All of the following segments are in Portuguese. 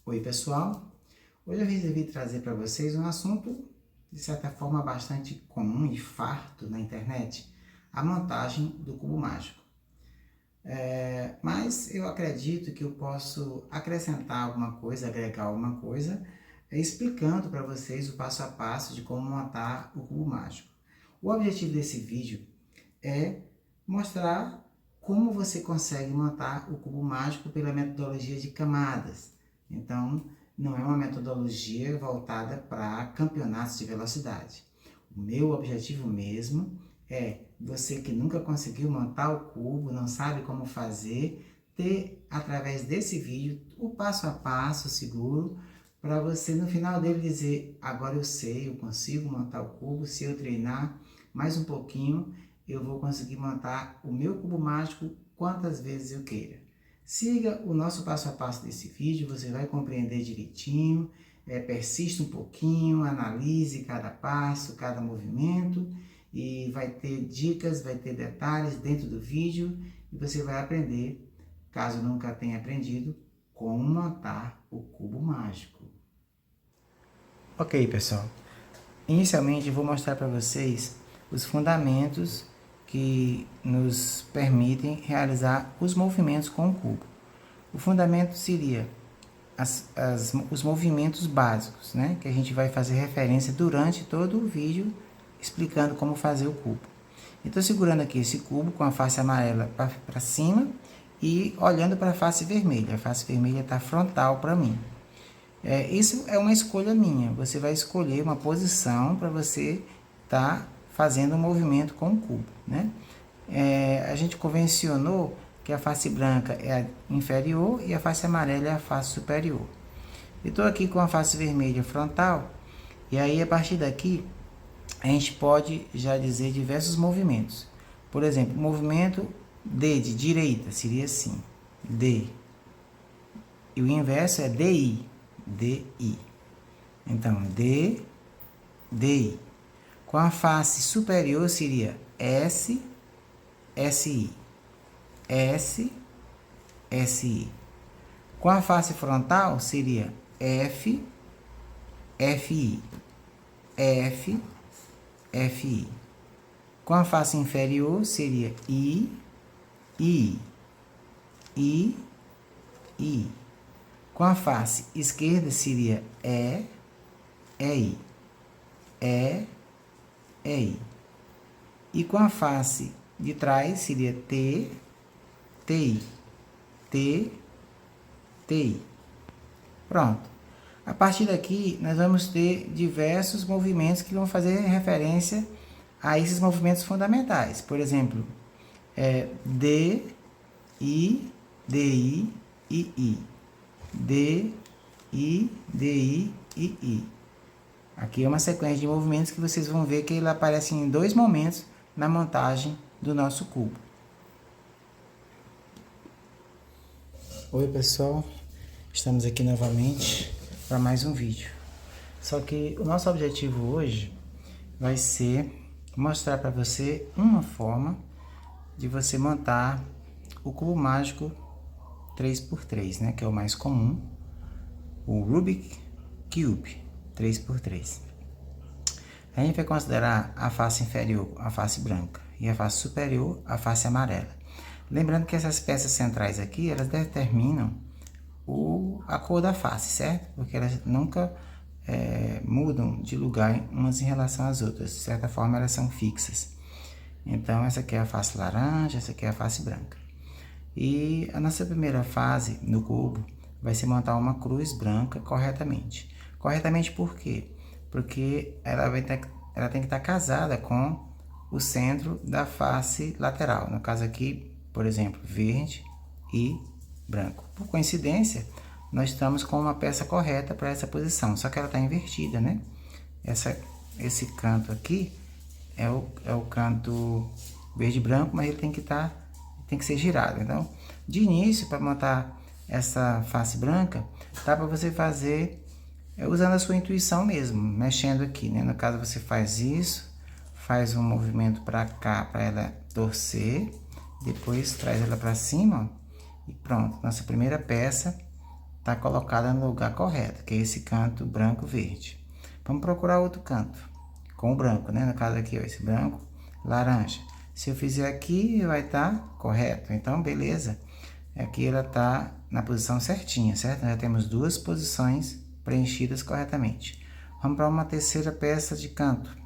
Oi pessoal, hoje eu resolvi trazer para vocês um assunto de certa forma bastante comum e farto na internet, a montagem do cubo mágico. Mas eu acredito que eu posso acrescentar alguma coisa, agregar alguma coisa, explicando para vocês o passo a passo de como montar o cubo mágico. O objetivo desse vídeo é mostrar como você consegue montar o cubo mágico pela metodologia de camadas. Então, não é uma metodologia voltada para campeonatos de velocidade. O meu objetivo mesmo é você que nunca conseguiu montar o cubo, não sabe como fazer, ter através desse vídeo o passo a passo seguro para você no final dele dizer: agora eu sei, eu consigo montar o cubo, se eu treinar mais um pouquinho, eu vou conseguir montar o meu cubo mágico quantas vezes eu queira. Siga o nosso passo a passo desse vídeo, você vai compreender direitinho, persista um pouquinho, analise cada passo, cada movimento, e vai ter dicas, vai ter detalhes dentro do vídeo, e você vai aprender, caso nunca tenha aprendido, como montar o cubo mágico. Ok, pessoal. Inicialmente vou mostrar para vocês os fundamentos que nos permitem realizar os movimentos com o cubo. O fundamento seria os movimentos básicos, né? Que a gente vai fazer referência durante todo o vídeo explicando como fazer o cubo. Então, segurando aqui esse cubo com a face amarela para cima e olhando para a face vermelha. A face vermelha está frontal para mim. Isso é uma escolha minha. Você vai escolher uma posição para você estar fazendo um movimento com o cubo, né? A gente convencionou que a face branca é a inferior e a face amarela é a face superior. Eu estou aqui com a face vermelha frontal, e aí a partir daqui a gente pode já dizer diversos movimentos. Por exemplo, o movimento D de direita seria assim, D. E o inverso é DI, DI. Então, D, DI. Com a face superior seria S, SI. S, SI. Com a face frontal seria F, FI. F, FI. Com a face inferior seria I, I. I, I. Com a face esquerda seria E, EI. E, EI. E com a face de trás seria T, TI. T, TI. Pronto. A partir daqui, nós vamos ter diversos movimentos que vão fazer referência a esses movimentos fundamentais. Por exemplo, D, I, DI, II. D, I, DI, II. Aqui é uma sequência de movimentos que vocês vão ver que ele aparece em dois momentos na montagem do nosso cubo. Oi pessoal, estamos aqui novamente para mais um vídeo. Só que o nosso objetivo hoje vai ser mostrar para você uma forma de você montar o cubo mágico 3x3, né, que é o mais comum, o Rubik Cube 3x3. A gente vai considerar a face inferior a face branca e a face superior a face amarela. Lembrando que essas peças centrais aqui, elas determinam a cor da face, certo? Porque elas nunca mudam de lugar umas em relação às outras. De certa forma, elas são fixas. Então, essa aqui é a face laranja, essa aqui é a face branca. E a nossa primeira fase no cubo vai ser montar uma cruz branca corretamente. Corretamente por quê? Porque ela tem que estar casada com o centro da face lateral. No caso aqui, por exemplo, verde e branco. Por coincidência, nós estamos com uma peça correta para essa posição, só que ela está invertida, né? Esse canto aqui é o canto verde e branco, mas ele tem que ser girado. Então, de início, para montar essa face branca, dá para você fazer usando a sua intuição mesmo, mexendo aqui, né? No caso, você faz isso, faz um movimento para cá, para ela torcer, depois traz ela para cima, ó, e pronto. Nossa primeira peça está colocada no lugar correto, que é esse canto branco verde. Vamos procurar outro canto, com o branco, né? No caso aqui, ó, esse branco, laranja. Se eu fizer aqui, vai estar correto. Então, beleza. Aqui ela está na posição certinha, certo? Já temos duas posições preenchidas corretamente. Vamos para uma terceira peça de canto.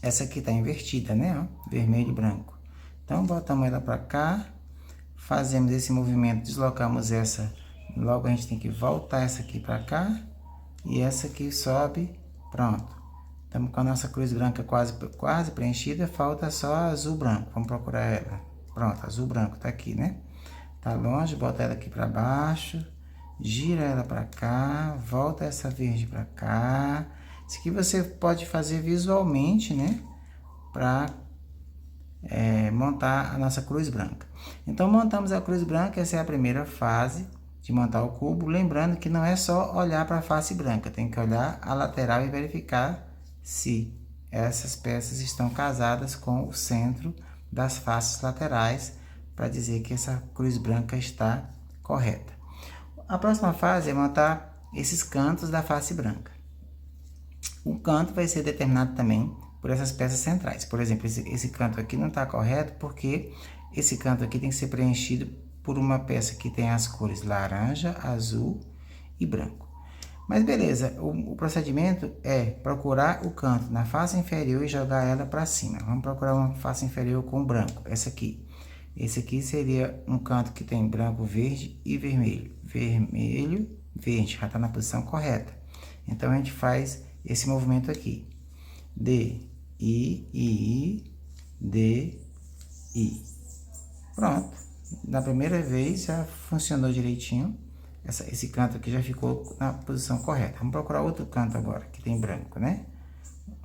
Essa aqui está invertida, né? Ó, vermelho e branco. Então, botamos ela para cá. Fazemos esse movimento, deslocamos essa. Logo a gente tem que voltar essa aqui para cá. E essa aqui sobe. Pronto. Estamos com a nossa cruz branca quase preenchida. Falta só azul branco. Vamos procurar ela. Pronto, azul branco tá aqui, né? Tá longe, bota ela aqui para baixo. Gira ela para cá. Volta essa verde para cá. Isso aqui você pode fazer visualmente, né? Para montar a nossa cruz branca. Então, montamos a cruz branca. Essa é a primeira fase de montar o cubo. Lembrando que não é só olhar para a face branca. Tem que olhar a lateral e verificar se essas peças estão casadas com o centro das faces laterais, para dizer que essa cruz branca está correta. A próxima fase é montar esses cantos da face branca. O canto vai ser determinado também por essas peças centrais. Por exemplo, esse canto aqui não está correto, porque esse canto aqui tem que ser preenchido por uma peça que tem as cores laranja, azul e branco. Mas beleza, o procedimento é procurar o canto na face inferior e jogar ela para cima. Vamos procurar uma face inferior com branco, essa aqui. Esse aqui seria um canto que tem branco, verde e vermelho. Vermelho, verde, já está na posição correta. Então, a gente faz esse movimento aqui. D, I, D, I. Pronto. Na primeira vez já funcionou direitinho. Esse canto aqui já ficou na posição correta. Vamos procurar outro canto agora, que tem branco, né?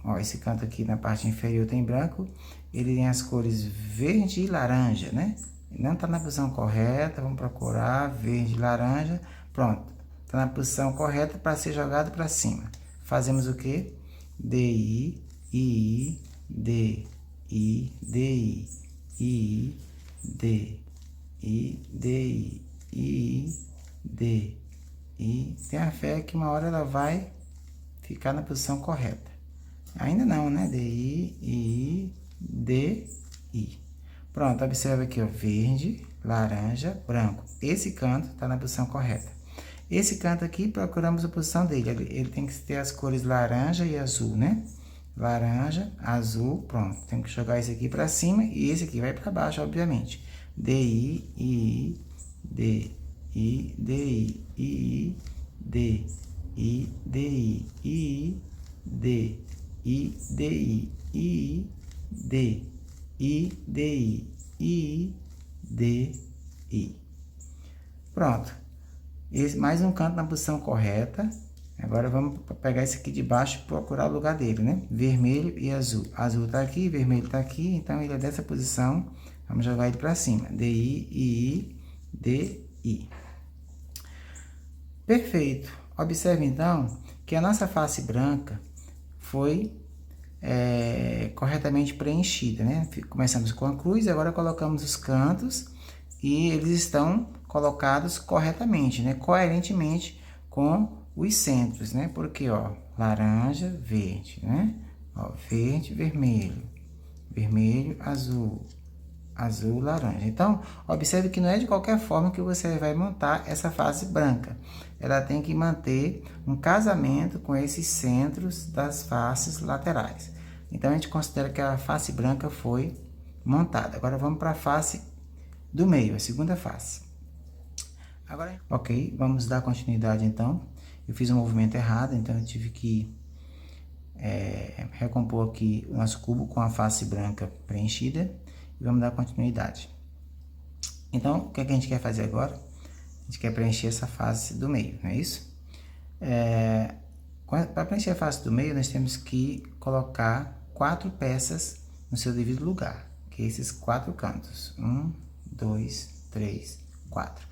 Ó, esse canto aqui na parte inferior tem branco. Ele tem as cores verde e laranja, né? Não está na posição correta. Vamos procurar verde e laranja. Pronto. Está na posição correta para ser jogado para cima. Fazemos o quê? D, I, D, I, D, I, I, D, I, D, I, D, I. Tenha fé que uma hora ela vai ficar na posição correta. Ainda não, né? D, I, D, I. Pronto, observa aqui, ó, verde, laranja, branco. Esse canto está na posição correta. Esse canto aqui, procuramos a posição dele. Ele tem que ter as cores laranja e azul, né? Laranja, azul, pronto. Tem que jogar esse aqui para cima e esse aqui vai para baixo, obviamente. D, I, D, I, D, I, D, I, D, I, D, I, D, I, D, I, D, I, D, I. Pronto. Mais um canto na posição correta. Agora vamos pegar esse aqui de baixo e procurar o lugar dele, né? Vermelho e azul. Azul tá aqui, vermelho tá aqui, então ele é dessa posição. Vamos jogar ele para cima. D, I, D, I. Perfeito. Observe então que a nossa face branca foi corretamente preenchida, né? Começamos com a cruz, agora colocamos os cantos e eles estão colocados corretamente, né? Coerentemente com os centros, né? Porque, ó, laranja, verde, né? Ó, verde, vermelho, vermelho, azul, azul, laranja. Então, observe que não é de qualquer forma que você vai montar essa face branca. Ela tem que manter um casamento com esses centros das faces laterais. Então, a gente considera que a face branca foi montada. Agora, vamos para a face do meio, a segunda face. Agora, ok, vamos dar continuidade, então. Eu fiz um movimento errado, então eu tive que recompor aqui o nosso cubo com a face branca preenchida. E vamos dar continuidade. Então, o que é que a gente quer fazer agora? A gente quer preencher essa face do meio, não é isso? Para preencher a face do meio, nós temos que colocar 4 peças no seu devido lugar, que é esses 4 cantos. 1, 2, 3, 4.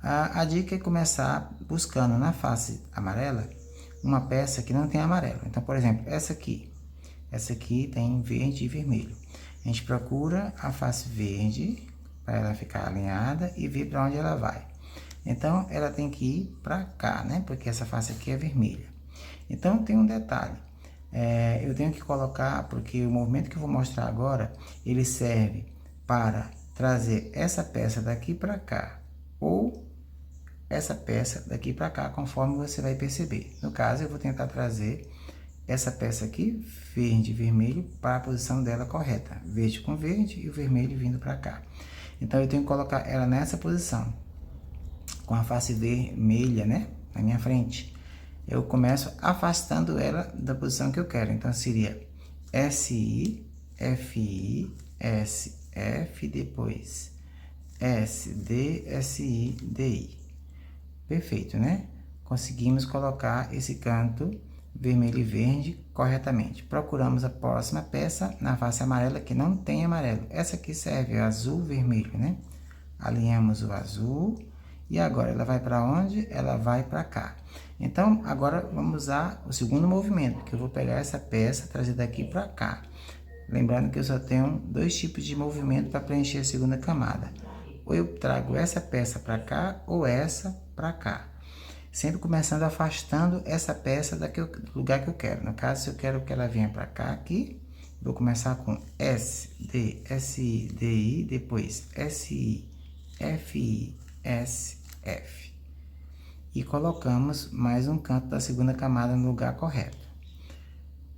A dica é começar buscando na face amarela uma peça que não tem amarelo. Então, por exemplo, essa aqui tem verde e vermelho. A gente procura a face verde para ela ficar alinhada e ver para onde ela vai. Então, ela tem que ir para cá, né? Porque essa face aqui é vermelha. Então, tem um detalhe. Eu tenho que colocar, porque o movimento que eu vou mostrar agora, ele serve para trazer essa peça daqui para cá, ou essa peça daqui para cá, conforme você vai perceber. No caso, eu vou tentar trazer essa peça aqui, verde e vermelho, para a posição dela correta. Verde com verde e o vermelho vindo para cá. Então, eu tenho que colocar ela nessa posição, com a face vermelha, né, na minha frente. Eu começo afastando ela da posição que eu quero. Então, seria SI, FI, SF, depois SD, SI, DI. Perfeito, né? Conseguimos colocar esse canto vermelho e verde corretamente. Procuramos a próxima peça na face amarela que não tem amarelo. Essa aqui serve azul, vermelho, né? Alinhamos o azul e agora ela vai para onde? Ela vai para cá. Então, agora vamos usar o segundo movimento, que eu vou pegar essa peça, trazer daqui para cá. Lembrando que eu só tenho dois tipos de movimento para preencher a segunda camada. Ou eu trago essa peça para cá, ou essa para cá. Sempre começando afastando essa peça do lugar que eu quero. No caso, se eu quero que ela venha para cá, aqui, vou começar com S, D, SI, DI, depois SI, FI, S, F. E colocamos mais um canto da segunda camada no lugar correto.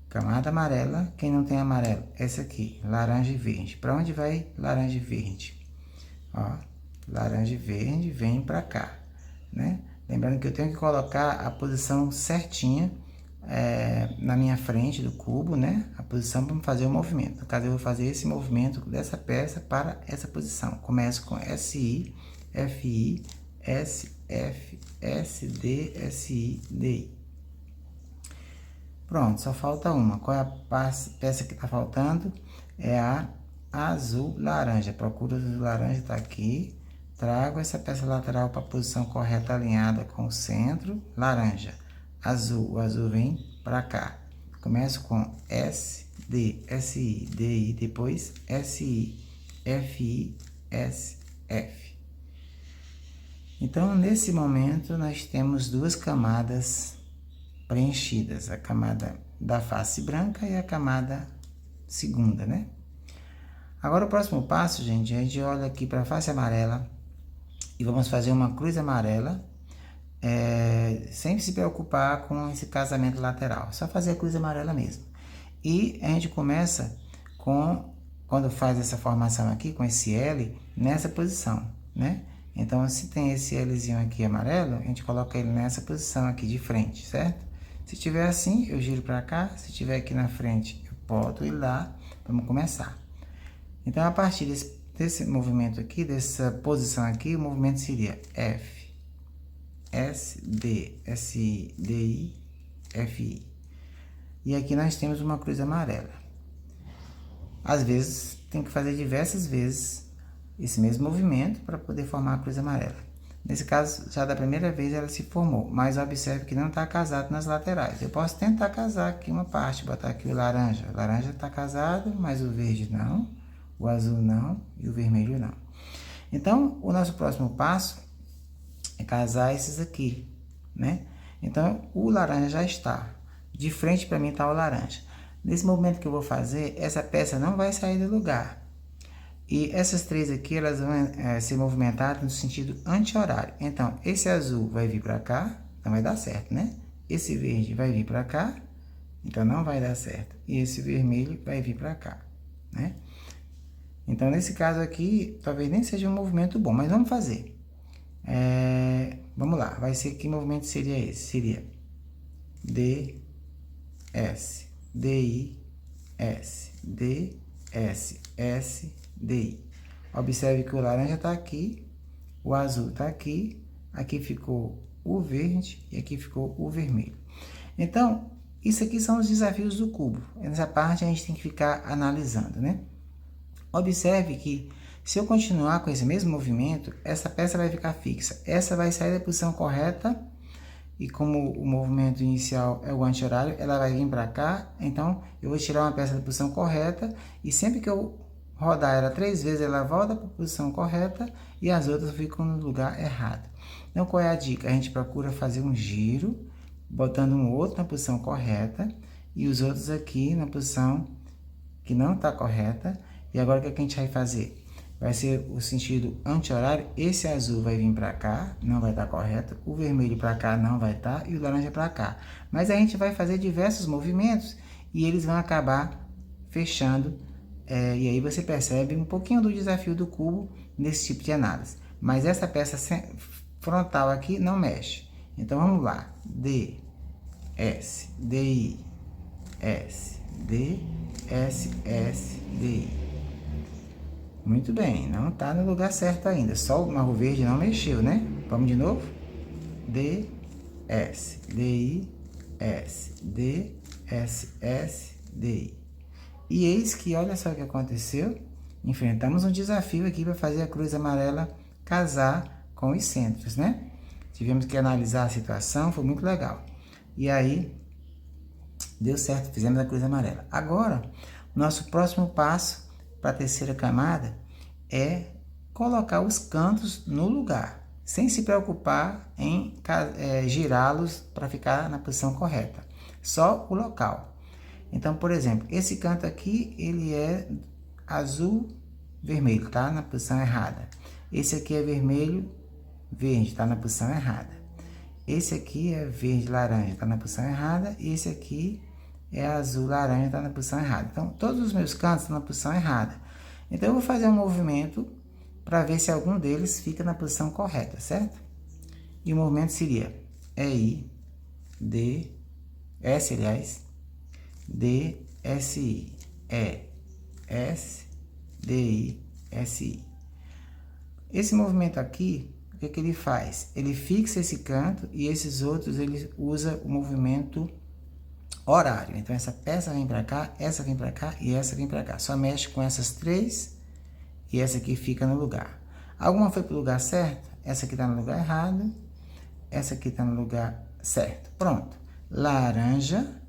Camada amarela, quem não tem amarelo? Essa aqui, laranja e verde. Para onde vai laranja e verde? Ó, laranja e verde vem para cá, né? Lembrando que eu tenho que colocar a posição certinha na minha frente do cubo, né? A posição para fazer o movimento. No caso, eu vou fazer esse movimento dessa peça para essa posição. Começo com SI, FI, SF, SD, SI, DI. Pronto, só falta uma. Qual é a peça que está faltando? É a azul laranja. Procura o azul laranja, está aqui. Trago essa peça lateral para a posição correta, alinhada com o centro. Laranja. Azul. O azul vem para cá. Começo com S, D, SI, DI, depois SI, FI, S, F. Então, nesse momento, nós temos duas camadas preenchidas, a camada da face branca e a camada segunda, né? Agora, o próximo passo, gente, a gente olha aqui para a face amarela e vamos fazer uma cruz amarela, sem se preocupar com esse casamento lateral, só fazer a cruz amarela mesmo. E a gente começa com, quando faz essa formação aqui, com esse L, nessa posição, né? Então, se tem esse Lzinho aqui amarelo, a gente coloca ele nessa posição aqui de frente, certo? Se tiver assim, eu giro para cá. Se tiver aqui na frente, eu boto ele lá. Vamos começar. Então, a partir desse movimento aqui, dessa posição aqui, o movimento seria F, S, D, SI, DI, FI. E aqui nós temos uma cruz amarela. Às vezes, tem que fazer diversas vezes esse mesmo movimento para poder formar a cruz amarela. Nesse caso, já da primeira vez ela se formou, mas observe que não está casado nas laterais. Eu posso tentar casar aqui uma parte, botar aqui o laranja. O laranja está casado, mas o verde não, o azul não e o vermelho não. Então, o nosso próximo passo é casar esses aqui, né? Então, o laranja já está. De frente para mim está o laranja. Nesse movimento que eu vou fazer, essa peça não vai sair do lugar. E essas três aqui, elas vão ser movimentadas no sentido anti-horário. Então, esse azul vai vir para cá, então vai dar certo, né? Esse verde vai vir para cá, então não vai dar certo. E esse vermelho vai vir para cá, né? Então, nesse caso aqui, talvez nem seja um movimento bom, mas vamos fazer. Vamos lá, vai ser, que movimento seria esse? Seria D, S, DI, S, D, S, S, DI. Observe que o laranja está aqui, o azul está aqui, aqui ficou o verde e aqui ficou o vermelho. Então, isso aqui são os desafios do cubo. Nessa parte a gente tem que ficar analisando, né? Observe que se eu continuar com esse mesmo movimento, essa peça vai ficar fixa. Essa vai sair da posição correta e como o movimento inicial é o anti-horário, ela vai vir para cá. Então, eu vou tirar uma peça da posição correta e sempre que eu rodar ela 3 vezes, ela volta para a posição correta e as outras ficam no lugar errado. Então, qual é a dica? A gente procura fazer um giro, botando um outro na posição correta e os outros aqui na posição que não está correta. E agora o que a gente vai fazer? Vai ser o sentido anti-horário. Esse azul vai vir para cá, não vai estar correto. O vermelho para cá não vai estar e o laranja para cá. Mas a gente vai fazer diversos movimentos e eles vão acabar fechando. E aí você percebe um pouquinho do desafio do cubo nesse tipo de análise. Mas essa peça frontal aqui não mexe. Então vamos lá. D, S, D, I, S, D, S, S, D, I. Muito bem, não está no lugar certo ainda. Só o marrom verde não mexeu, né? Vamos de novo? D, S, D, I, S, D, S, S, D, I. E eis que, olha só o que aconteceu. Enfrentamos um desafio aqui para fazer a cruz amarela casar com os centros, né? Tivemos que analisar a situação, foi muito legal. E aí, deu certo, fizemos a cruz amarela. Agora, nosso próximo passo para a terceira camada é colocar os cantos no lugar, sem se preocupar em girá-los para ficar na posição correta, só o local. Então, por exemplo, esse canto aqui, ele é azul, vermelho, tá na posição errada. Esse aqui é vermelho, verde, tá na posição errada. Esse aqui é verde, laranja, tá na posição errada. E esse aqui é azul, laranja, tá na posição errada. Então, todos os meus cantos estão na posição errada. Então, eu vou fazer um movimento para ver se algum deles fica na posição correta, certo? E o movimento seria EI, D, S, aliás, D, S, I, E, S, D, I, S, I. Esse movimento aqui, o que ele faz? Ele fixa esse canto e esses outros ele usa o movimento horário. Então, essa peça vem para cá, essa vem para cá e essa vem para cá. Só mexe com essas três e essa aqui fica no lugar. Alguma foi para o lugar certo? Essa aqui está no lugar errado. Essa aqui está no lugar certo. Pronto. Laranja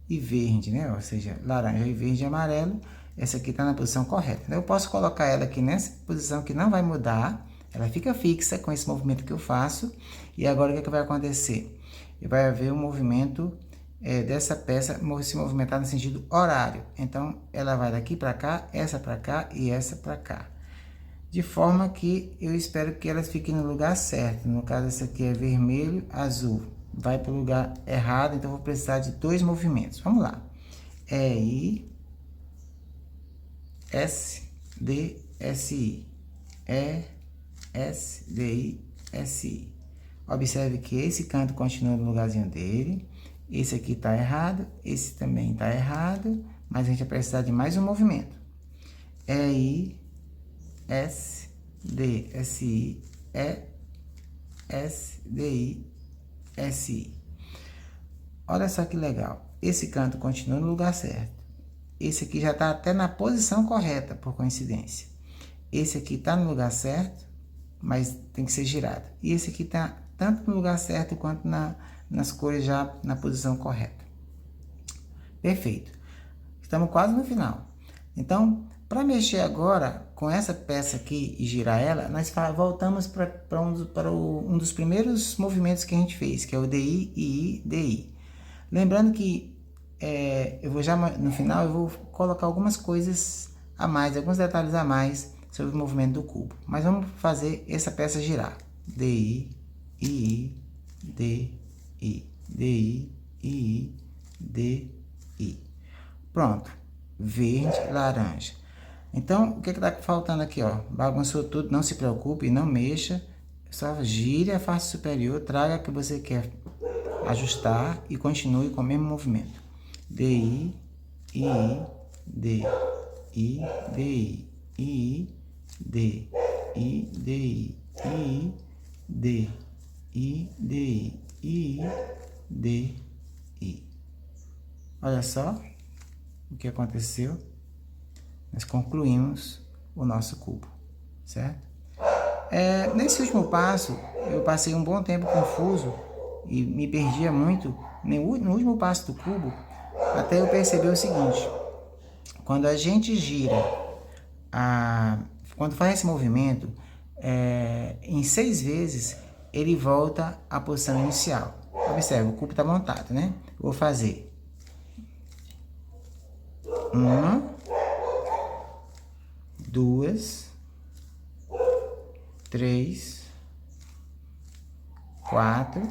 e verde, né? Ou seja, laranja e verde e amarelo. Essa aqui está na posição correta. Então, eu posso colocar ela aqui nessa posição que não vai mudar. Ela fica fixa com esse movimento que eu faço. E agora, o que vai acontecer? Vai haver um movimento dessa peça se movimentar no sentido horário. Então, ela vai daqui para cá, essa para cá e essa para cá. De forma que eu espero que elas fiquem no lugar certo. No caso, essa aqui é vermelho, azul. Vai para o lugar errado, então eu vou precisar de dois movimentos. Vamos lá. I, S, D, S, I. S, D, I, S, I. Observe que esse canto continua no lugarzinho dele. Esse aqui está errado, esse também está errado, mas a gente vai precisar de mais um movimento. I, S, D, S, I, S, D, I, S, I. Olha só que legal. Esse canto continua no lugar certo. Esse aqui já está até na posição correta, por coincidência. Esse aqui está no lugar certo, mas tem que ser girado. E esse aqui está tanto no lugar certo quanto nas cores já na posição correta. Perfeito. Estamos quase no final. Então, para mexer agora com essa peça aqui e girar ela, nós voltamos para um dos primeiros movimentos que a gente fez, que é o DI, II, DI. Lembrando que eu vou já no final eu vou colocar algumas coisas a mais, alguns detalhes a mais sobre o movimento do cubo. Mas vamos fazer essa peça girar. DI, II, DI, DI, II, DI. Pronto. Verde, laranja. Então, o que está faltando aqui, ó? Bagunçou tudo, não se preocupe, não mexa. Só gire a face superior, traga o que você quer ajustar e continue com o mesmo movimento. DI, II, DI, DI, II, DI, DI, II, DI, DI, II, DI. Olha só o que aconteceu. Nós concluímos o nosso cubo, certo? Nesse último passo, eu passei um bom tempo confuso e me perdia muito no último passo do cubo, até eu perceber o seguinte: quando a gente gira, quando faz esse movimento, em 6 vezes, ele volta à posição inicial. Observe, o cubo está montado, né? Vou fazer 1, 2, 3, 4,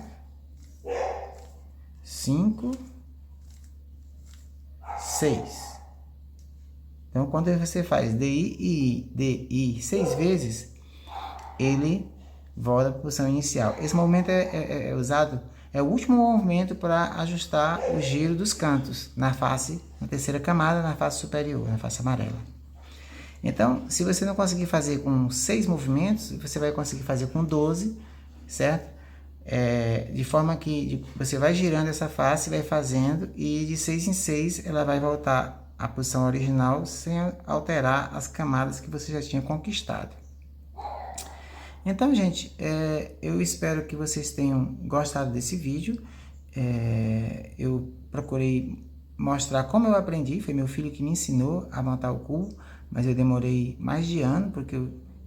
5, 6. Então, quando você faz DI e DI 6 vezes, ele volta para a posição inicial. Esse movimento é usado, é o último movimento para ajustar o giro dos cantos na face, na terceira camada, na face superior, na face amarela. Então, se você não conseguir fazer com 6 movimentos, você vai conseguir fazer com 12, certo? De forma que você vai girando essa face, vai fazendo, e de 6 em 6 ela vai voltar à posição original sem alterar as camadas que você já tinha conquistado. Então, gente, eu espero que vocês tenham gostado desse vídeo. Eu procurei mostrar como eu aprendi, foi meu filho que me ensinou a montar o cubo, mas eu demorei mais de ano, porque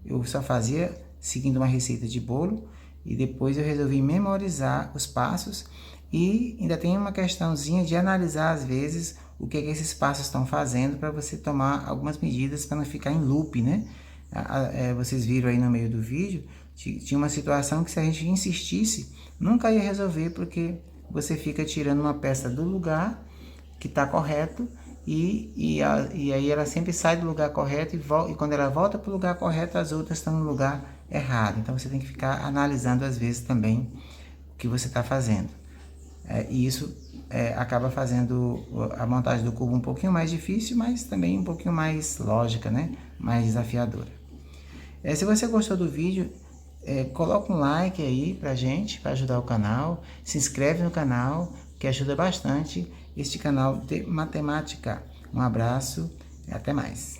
eu só fazia seguindo uma receita de bolo, e depois eu resolvi memorizar os passos, e ainda tem uma questãozinha de analisar às vezes o que esses passos estão fazendo, para você tomar algumas medidas para não ficar em loop, né? Vocês viram aí no meio do vídeo, tinha uma situação que, se a gente insistisse, nunca ia resolver, porque você fica tirando uma peça do lugar que está correto, e aí ela sempre sai do lugar correto, e quando ela volta para o lugar correto, as outras estão no lugar errado. Então você tem que ficar analisando às vezes também o que você está fazendo. E isso acaba fazendo a montagem do cubo um pouquinho mais difícil, mas também um pouquinho mais lógica, né? Mais desafiadora. Se você gostou do vídeo, coloca um like aí pra gente, para ajudar o canal. Se inscreve no canal, que ajuda bastante este canal de matemática. Um abraço e até mais.